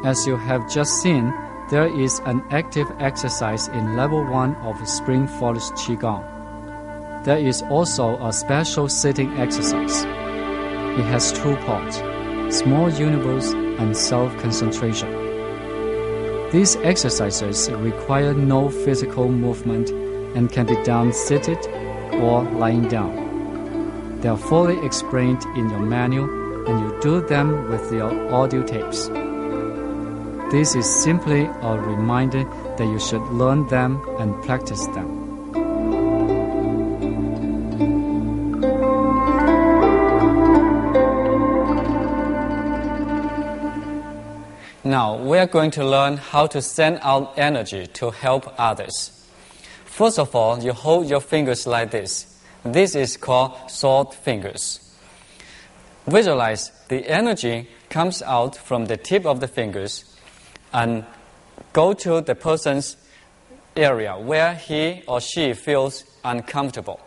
As you have just seen, there is an active exercise in level 1 of Spring Forest Qigong. There is also a special sitting exercise. It has 2 parts, small universe and self-concentration. These exercises require no physical movement and can be done seated or lying down. They are fully explained in your manual, and you do them with your audio tapes. This is simply a reminder that you should learn them and practice them. Now, we are going to learn how to send out energy to help others. First of all, you hold your fingers like this. This is called sword fingers. Visualize the energy comes out from the tip of the fingers and go to the person's area where he or she feels uncomfortable.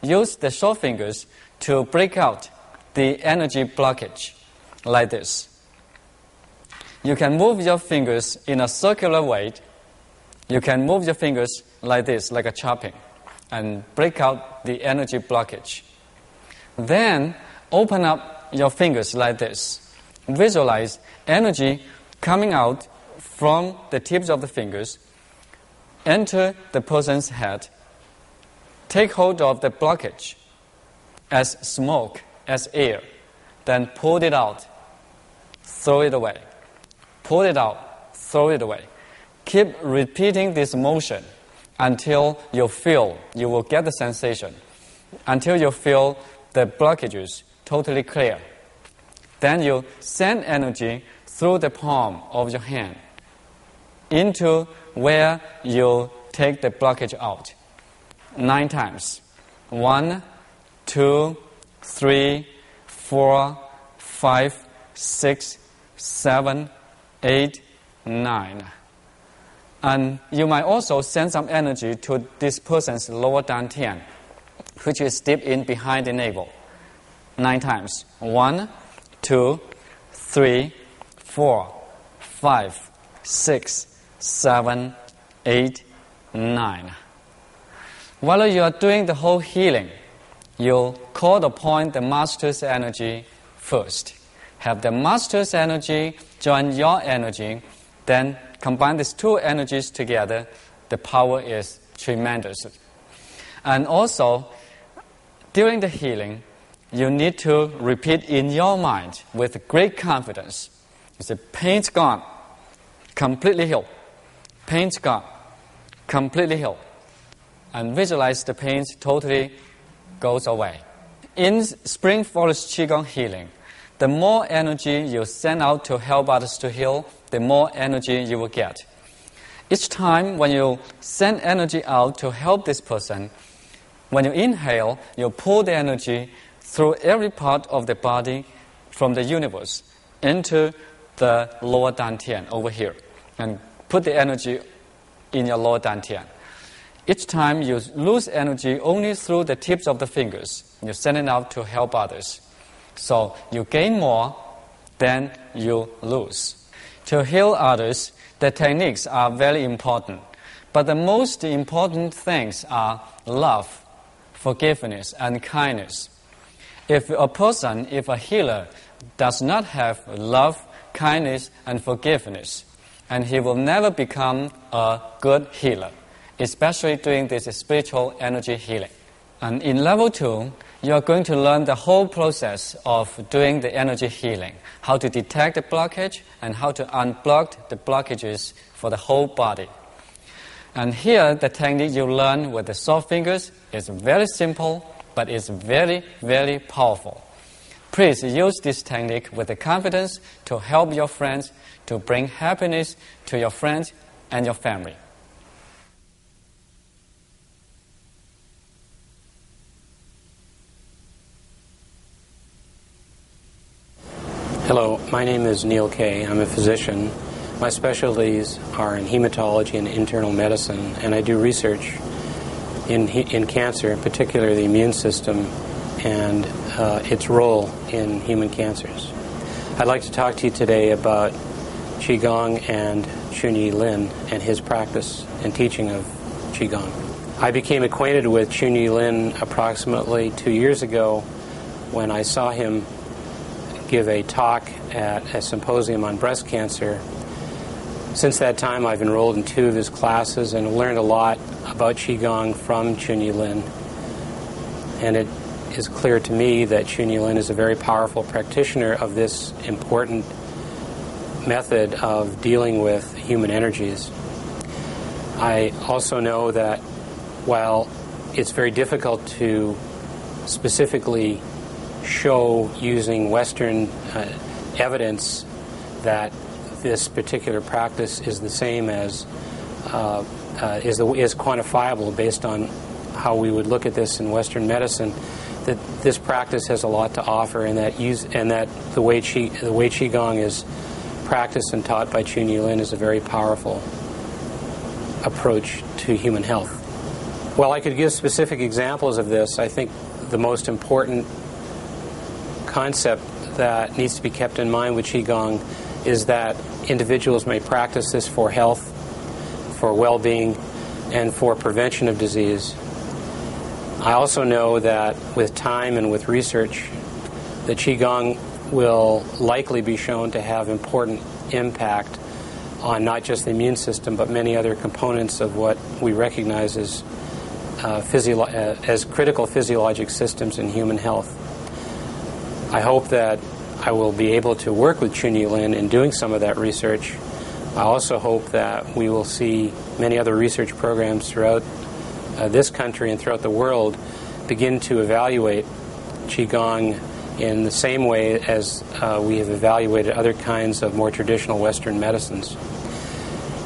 Use the sword fingers to break out the energy blockage like this. You can move your fingers in a circular way. You can move your fingers like this, like a chopping, and break out the energy blockage. Then open up your fingers like this. Visualize energy coming out from the tips of the fingers, enter the person's head, take hold of the blockage as smoke, as air, then pull it out, throw it away. Pull it out, throw it away. Keep repeating this motion until you will get the sensation, until you feel the blockages totally clear. Then you send energy through the palm of your hand into where you take the blockage out. 9 times. 1, 2, 3, 4, 5, 6, 7, 8, 9. And you might also send some energy to this person's lower dantian, which is deep in behind the navel. 9 times. 1, 2, 3, 4, 5, 6, 7, 8, 9. While you are doing the whole healing, you call upon the Master's energy first. Have the Master's energy join your energy, then combine these 2 energies together. The power is tremendous. And also, during the healing, you need to repeat in your mind with great confidence. You say, pain's gone, completely healed. Pain's gone, completely healed. And visualize the pain totally goes away. In Spring Forest Qigong healing, the more energy you send out to help others to heal, the more energy you will get. Each time when you send energy out to help this person, when you inhale, you pull the energy through every part of the body from the universe into the lower dantian over here, and put the energy in your lower dantian. Each time you lose energy only through the tips of the fingers. You send it out to help others. So you gain more than you lose. To heal others, the techniques are very important. But the most important things are love, forgiveness, and kindness. If a healer does not have love, kindness, and forgiveness, and he will never become a good healer, especially doing this spiritual energy healing. And in level 2, you are going to learn the whole process of doing the energy healing, how to detect the blockage and how to unblock the blockages for the whole body. And here, the technique you learn with the soft fingers is very simple, but it's very, very powerful. Please use this technique with the confidence to help your friends, to bring happiness to your friends and your family. Hello, my name is Neil Kay. I'm a physician. My specialties are in hematology and internal medicine, and I do research in cancer, particularly the immune system and its role in human cancers. I'd like to talk to you today about Qigong and Chunyi Lin and his practice and teaching of Qigong. I became acquainted with Chunyi Lin approximately 2 years ago when I saw him give a talk at a symposium on breast cancer. Since that time, I've enrolled in 2 of his classes and learned a lot about Qigong from Chunyi Lin. And it is clear to me that Chunyi Lin is a very powerful practitioner of this important method of dealing with human energies. I also know that while it's very difficult to specifically show using Western evidence that this particular practice is the same as is quantifiable based on how we would look at this in Western medicine, that this practice has a lot to offer, and that the way Qigong is practiced and taught by Chunyi Lin is a very powerful approach to human health. While I could give specific examples of this, I think the most important concept that needs to be kept in mind with Qigong is that individuals may practice this for health, for well-being, and for prevention of disease. I also know that with time and with research, that Qigong will likely be shown to have important impact on not just the immune system, but many other components of what we recognize as critical physiologic systems in human health. I hope that I will be able to work with Chunyi Lin in doing some of that research. I also hope that we will see many other research programs throughout this country and throughout the world begin to evaluate Qigong in the same way as we have evaluated other kinds of more traditional Western medicines.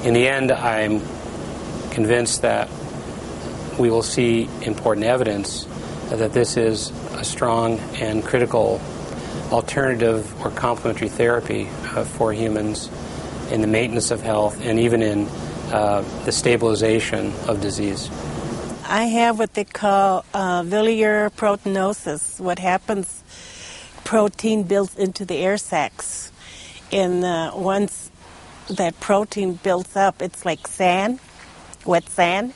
In the end, I'm convinced that we will see important evidence that this is a strong and critical alternative or complementary therapy for humans in the maintenance of health and even in the stabilization of disease. I have what they call biliary proteinosis. What happens, protein builds into the air sacs. And once that protein builds up, it's like sand, wet sand.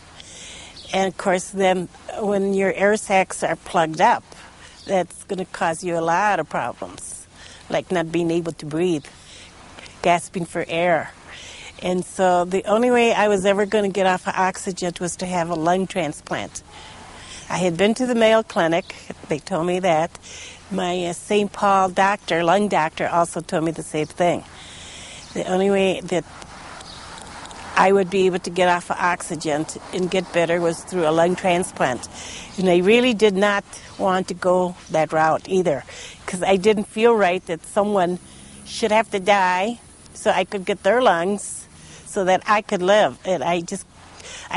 And of course, then when your air sacs are plugged up, that's going to cause you a lot of problems, like not being able to breathe, gasping for air. And so the only way I was ever going to get off of oxygen was to have a lung transplant. I had been to the Mayo Clinic. They told me that. My St. Paul doctor, lung doctor, also told me the same thing. The only way that I would be able to get off of oxygen and get better was through a lung transplant. And I really did not want to go that route either, because I didn't feel right that someone should have to die so I could get their lungs so that I could live. And I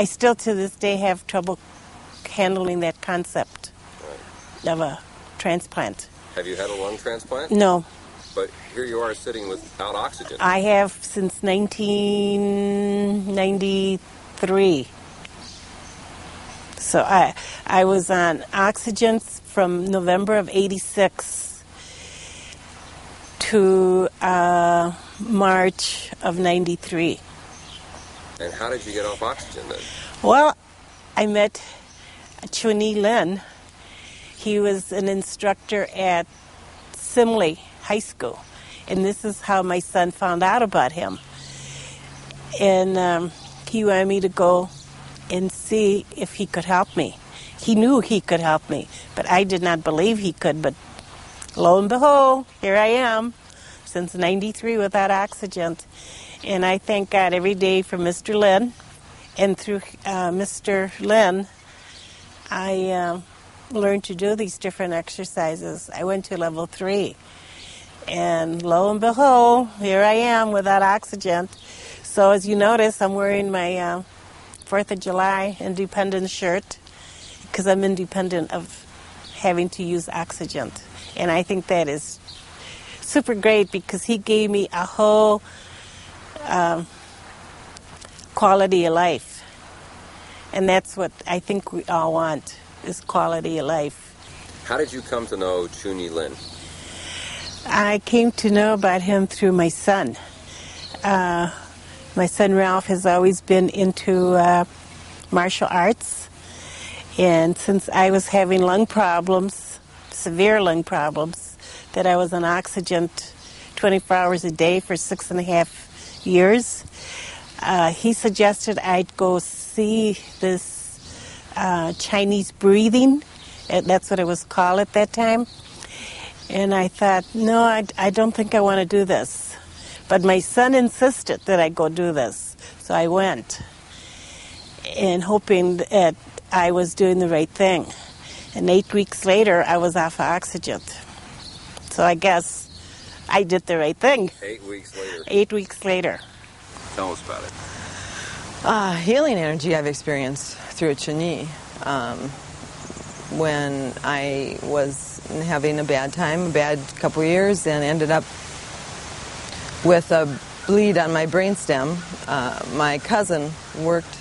still to this day have trouble handling that concept of a transplant. Have you had a lung transplant? No. But here you are sitting without oxygen. I have since 1993. So I was on oxygen from November of 86 to March of 93. And how did you get off oxygen then? Well, I met Chunyi Lin. He was an instructor at Simley High School, and this is how my son found out about him. And he wanted me to go and see if he could help me. He knew he could help me, but I did not believe he could. But lo and behold, here I am, since 93 without oxygen. And I thank God every day for Mr. Lin. And through Mr. Lin, I learned to do these different exercises. I went to level 3. And lo and behold, here I am without oxygen. So as you notice, I'm wearing my 4th of July Independence shirt because I'm independent of having to use oxygen. And I think that is super great because he gave me a whole quality of life. And that's what I think we all want, is quality of life. How did you come to know Chunyi Lin? I came to know about him through my son. my son Ralph has always been into martial arts. And since I was having lung problems, severe lung problems, that I was on oxygen 24 hours a day for 6.5 years, he suggested I'd go see this Chinese breathing. That's what it was called at that time. And I thought, no, I don't think I want to do this. But my son insisted that I go do this. So I went, and hoping that I was doing the right thing. And 8 weeks later, I was off of oxygen. So I guess I did the right thing. 8 weeks later. 8 weeks later. Tell us about it. Healing energy I've experienced through Chini. When I was having a bad time, a bad couple years, and ended up with a bleed on my brainstem. My cousin worked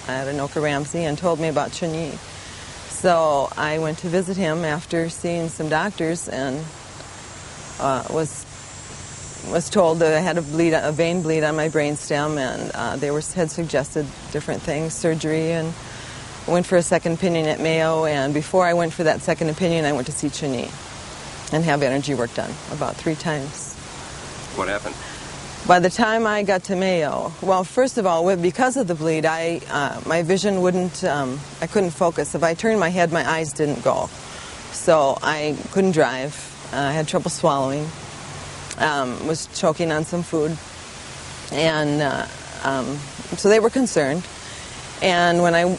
at Anoka Ramsey and told me about Chini. So I went to visit him after seeing some doctors and was told that I had a vein bleed on my brainstem, and they had suggested different things, surgery, and went for a second opinion at Mayo. And before I went for that second opinion, I went to see Chini and have energy work done about 3 times. What happened? By the time I got to Mayo, well, first of all, because of the bleed, my vision I couldn't focus. If I turned my head, my eyes didn't go. So I couldn't drive. I had trouble swallowing. Was choking on some food. And so they were concerned. And when I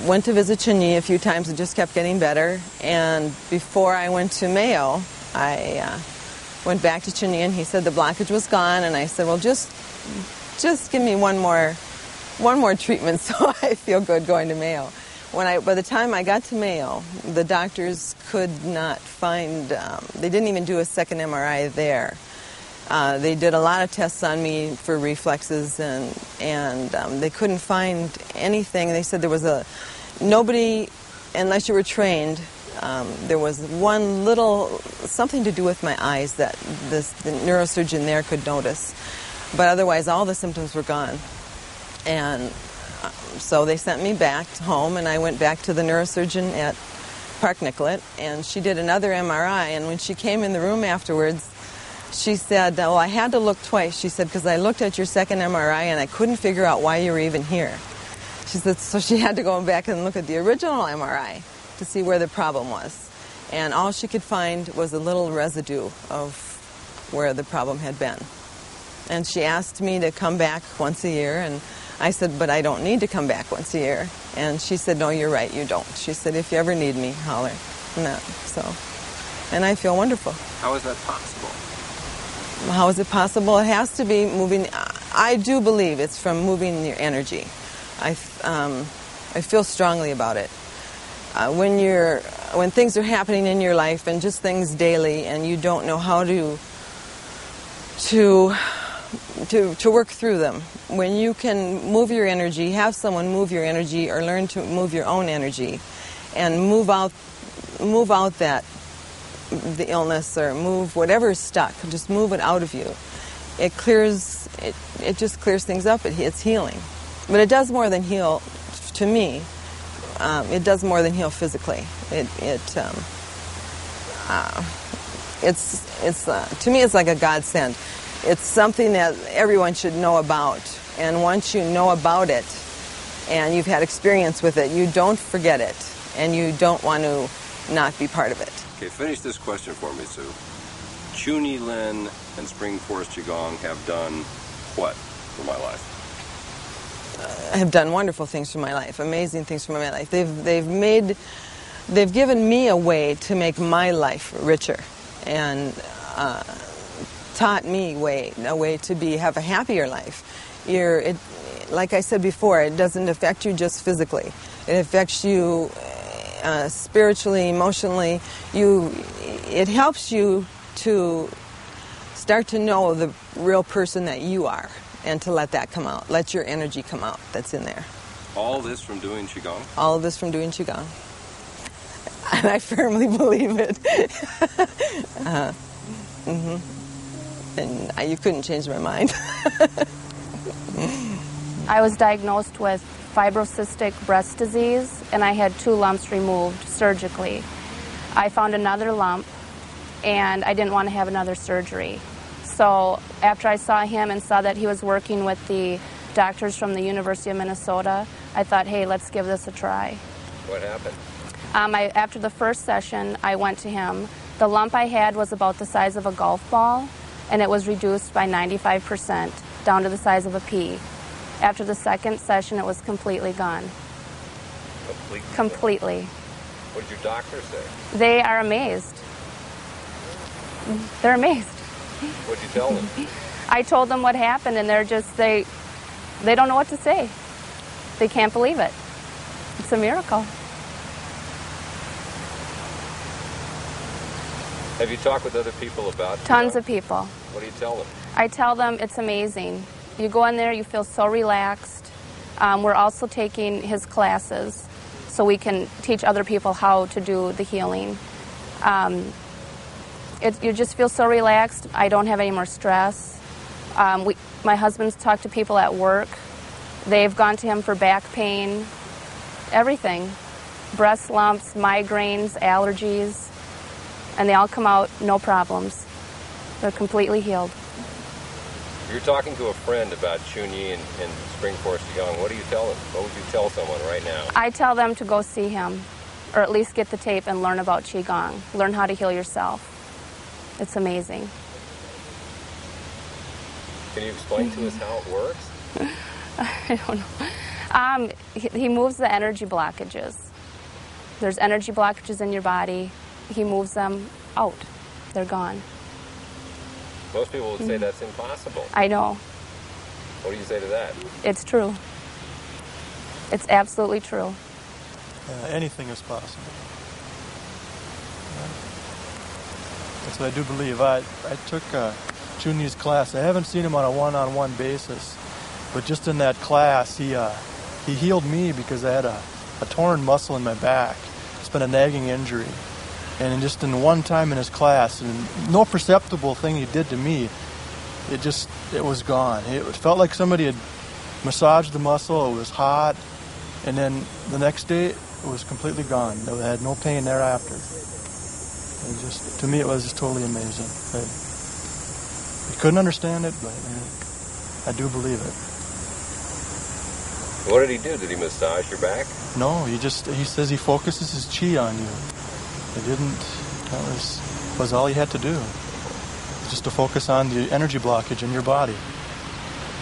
went to visit Chini a few times, it just kept getting better. And before I went to Mayo, I went back to Chini, and he said the blockage was gone. And I said, well, just give me one more treatment so I feel good going to Mayo. By the time I got to Mayo, the doctors could not find, they didn't even do a second MRI there. They did a lot of tests on me for reflexes, and they couldn't find anything. They said there was nobody, unless you were trained, there was one little, something to do with my eyes that the neurosurgeon there could notice. But otherwise, all the symptoms were gone. And so they sent me back home, and I went back to the neurosurgeon at Park Nicollet, and she did another MRI. And when she came in the room afterwards, she said, well, I had to look twice. She said, because I looked at your second MRI, and I couldn't figure out why you were even here. She said, so she had to go back and look at the original MRI to see where the problem was. And all she could find was a little residue of where the problem had been. And she asked me to come back once a year, and I said, but I don't need to come back once a year. And she said, no, you're right, you don't. She said, if you ever need me, holler. And I feel wonderful. How is that possible? How is it possible? It has to be moving. I do believe it's from moving your energy. I feel strongly about it. When things are happening in your life and just things daily, and you don't know how to work through them, when you can move your energy, have someone move your energy, or learn to move your own energy, and move out the illness, or move whatever is stuck, just move it out of you. It just clears things up. It's healing. But it does more than heal, to me. It does more than heal physically. To me, it's like a godsend. It's something that everyone should know about. And once you know about it, and you've had experience with it, you don't forget it, and you don't want to not be part of it. Okay, finish this question for me, Sue. Chuni Lin and Spring Forest Qigong have done what for my life? Have done wonderful things for my life, amazing things for my life. They've given me a way to make my life richer, and taught me a way to have a happier life. Like I said before, it doesn't affect you just physically. It affects you spiritually, emotionally. It helps you to start to know the real person that you are, and to let that come out. Let your energy come out that's in there. All this from doing Qigong? All of this from doing Qigong. And I firmly believe it. and you couldn't change my mind. I was diagnosed with fibrocystic breast disease, and I had 2 lumps removed surgically. I found another lump, and I didn't want to have another surgery. So after I saw him and saw that he was working with the doctors from the University of Minnesota, I thought, hey, let's give this a try. What happened? After the first session, I went to him. The lump I had was about the size of a golf ball, and it was reduced by 95% down to the size of a pea. After the second session, it was completely gone. Completely. What did your doctor say? They are amazed. They're amazed. What did you tell them? I told them what happened, and they're just, they don't know what to say. They can't believe it. It's a miracle. Have you talked with other people about it? Tons of people. What do you tell them? I tell them it's amazing. You go in there, you feel so relaxed. We're also taking his classes so we can teach other people how to do the healing. You just feel so relaxed. I don't have any more stress. My husband's talked to people at work. They've gone to him for back pain, everything. Breast lumps, migraines, allergies, and they all come out no problems. They're completely healed. You're talking to a friend about Chunyi and Spring Forest Qigong. What do you tell them? What would you tell someone right now? I tell them to go see him, or at least get the tape and learn about Qigong. Learn how to heal yourself. It's amazing. Can you explain to us how it works? I don't know. He moves the energy blockages. There's energy blockages in your body. He moves them out. They're gone. Most people would say that's impossible. I know. What do you say to that? It's true. It's absolutely true. Anything is possible. That's what I do believe. I took Chunyi's class. I haven't seen him on a one-on-one basis, but just in that class, he healed me because I had a torn muscle in my back. It's been a nagging injury. And just in one time in his class, and no perceptible thing he did to me, it was gone. It felt like somebody had massaged the muscle. It was hot, and then the next day it was completely gone. I had no pain thereafter. To me, it was just totally amazing. I couldn't understand it, but I do believe it. What did he do? Did he massage your back? No, he says he focuses his chi on you. That was all he had to do. Just to focus on the energy blockage in your body.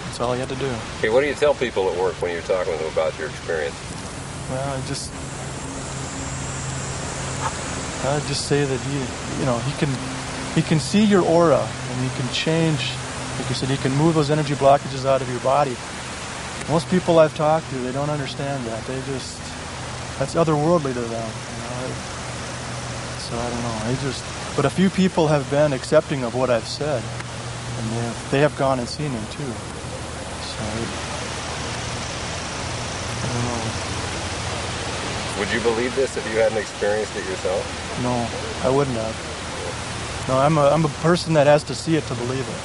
That's all he had to do. Okay, what do you tell people at work when you're talking with them about your experience? Well, I just say that he can see your aura, and he can change. Like you said, he can move those energy blockages out of your body. Most people I've talked to, they don't understand that. That's otherworldly to them. So I don't know. But a few people have been accepting of what I've said, and they have gone and seen him too. So I don't know. Would you believe this if you hadn't experienced it yourself? No, I wouldn't have. No, I'm a person that has to see it to believe it.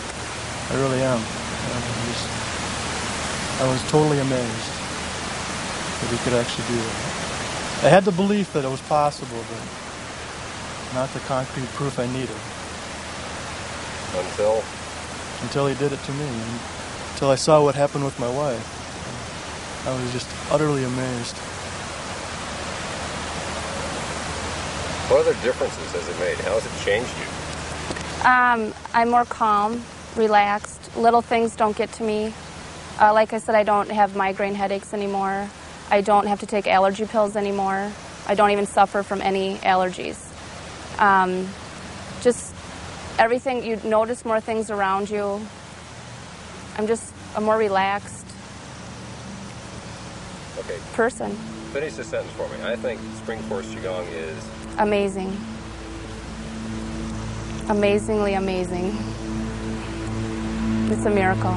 I really am. I was totally amazed that he could actually do that. I had the belief that it was possible, but not the concrete proof I needed. Until he did it to me, and until I saw what happened with my wife. I was just utterly amazed. What other differences has it made? How has it changed you? I'm more calm, relaxed. Little things don't get to me. Like I said, I don't have migraine headaches anymore. I don't have to take allergy pills anymore. I don't even suffer from any allergies. Just everything, you notice more things around you. I'm just a more relaxed person. Finish this sentence for me. I think Spring Forest Qigong is amazing. Amazingly amazing. It's a miracle.